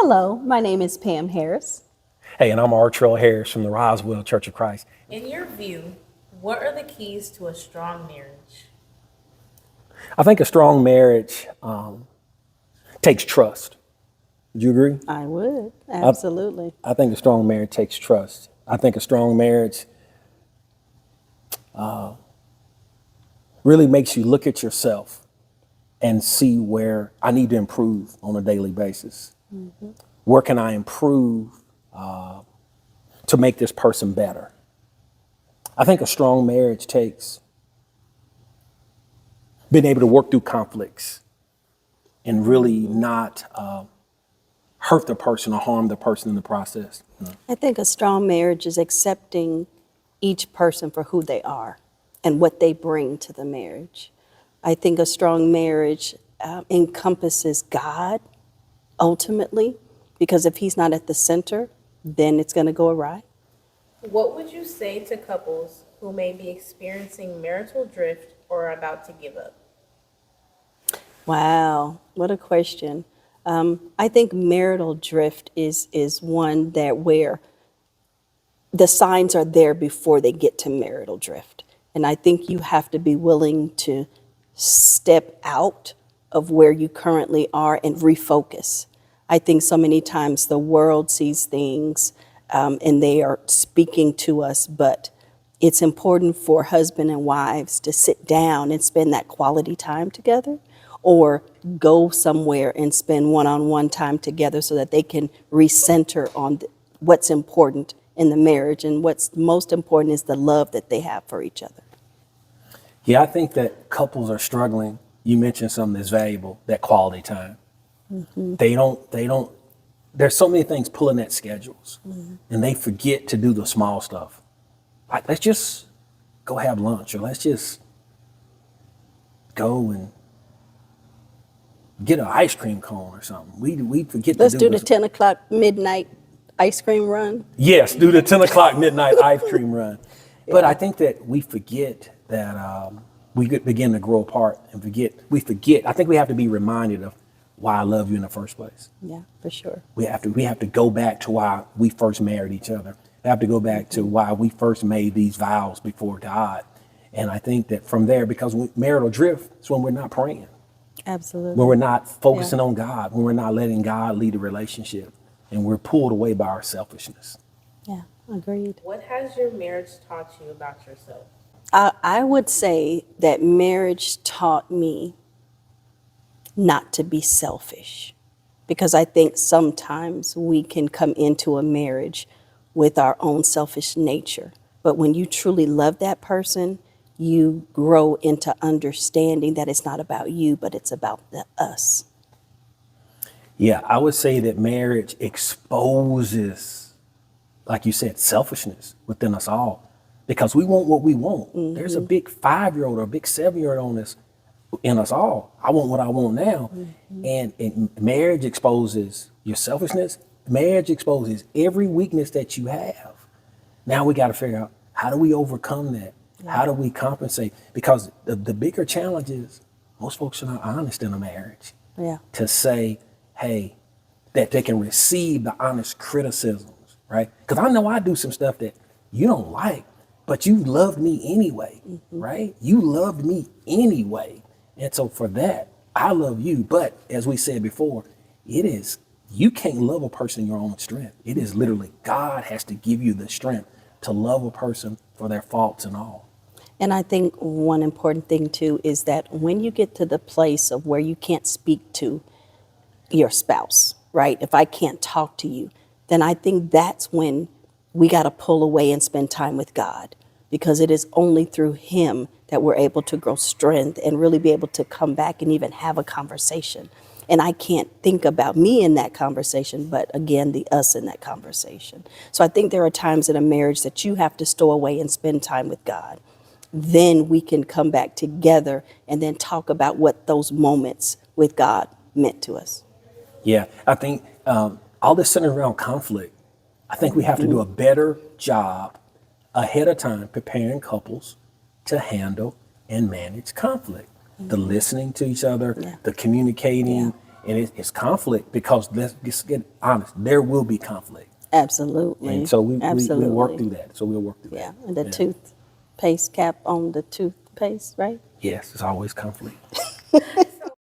Hello, my name is Pam Harris. Hey, and I'm Artrell Harris from the Roswell Church of Christ. In your view, what are the keys to a strong marriage? I think a strong marriage takes trust. Would you agree? I would, absolutely. I think a strong marriage takes trust. I think a strong marriage really makes you look at yourself and see where I need to improve on a daily basis. Mm-hmm. Where can I improve to make this person better? I think a strong marriage takes being able to work through conflicts and really not hurt the person or harm the person in the process. I think a strong marriage is accepting each person for who they are and what they bring to the marriage. I think a strong marriage encompasses God ultimately, because if he's not at the center, then it's going to go awry. What would you say to couples who may be experiencing marital drift or are about to give up? Wow, what a question. I think marital drift is one that where the signs are there before they get to marital drift. And I think you have to be willing to step out of where you currently are and refocus. I think so many times the world sees things and they are speaking to us, but it's important for husband and wives to sit down and spend that quality time together, or go somewhere and spend one-on-one time together so that they can recenter on what's important in the marriage. And what's most important is the love that they have for each other. Yeah, I think that couples are struggling. You mentioned something that's valuable, that quality time. Mm-hmm. They don't, there's so many things pulling at schedules, mm-hmm. and they forget to do the small stuff. Like, let's just go have lunch, or let's just go and get an ice cream cone or something. We forget Let's to do the 10 o'clock midnight ice cream run. Yes, do the 10 o'clock midnight ice cream run. But I think that we forget that we begin to grow apart and we forget. I think we have to be reminded of why I love you in the first place. Yeah, for sure. We have to go back to why we first married each other. We have to go back to why we first made these vows before God. And I think that from there, because marital drift is when we're not praying. Absolutely. When we're not focusing on God, when we're not letting God lead the relationship, and we're pulled away by our selfishness. Yeah, agreed. What has your marriage taught you about yourself? I would say that marriage taught me not to be selfish, because I think sometimes we can come into a marriage with our own selfish nature. But when you truly love that person, you grow into understanding that it's not about you, but it's about the us. Yeah, I would say that marriage exposes, like you said, selfishness within us all, because we want what we want. Mm-hmm. There's a big 5-year-old or a big 7-year-old in us all. I want what I want now. Mm-hmm. And marriage exposes your selfishness. Marriage exposes every weakness that you have. Now we got to figure out, how do we overcome that? Yeah. How do we compensate? Because the bigger challenge is most folks are not honest in a marriage. Yeah. To say, hey, that they can receive the honest criticisms, right? Because I know I do some stuff that you don't like, but you loved me anyway, mm-hmm. right? You loved me anyway. And so for that, I love you. But as we said before, you can't love a person in your own strength. It is literally God has to give you the strength to love a person for their faults and all. And I think one important thing too is that when you get to the place of where you can't speak to your spouse, right? If I can't talk to you, then I think that's when we got to pull away and spend time with God, because it is only through him that we're able to grow strength and really be able to come back and even have a conversation. And I can't think about me in that conversation, but again, the us in that conversation. So I think there are times in a marriage that you have to stow away and spend time with God. Then we can come back together and then talk about what those moments with God meant to us. Yeah, I think all this centered around conflict. I think we have to do a better job ahead of time preparing couples to handle and manage conflict. The listening to each other, the communicating, And it's conflict because let's get honest, there will be conflict. Absolutely. And so we Absolutely. work through that. So we'll work through Yeah, that. and the toothpaste cap on the toothpaste, right? Yes, it's always conflict.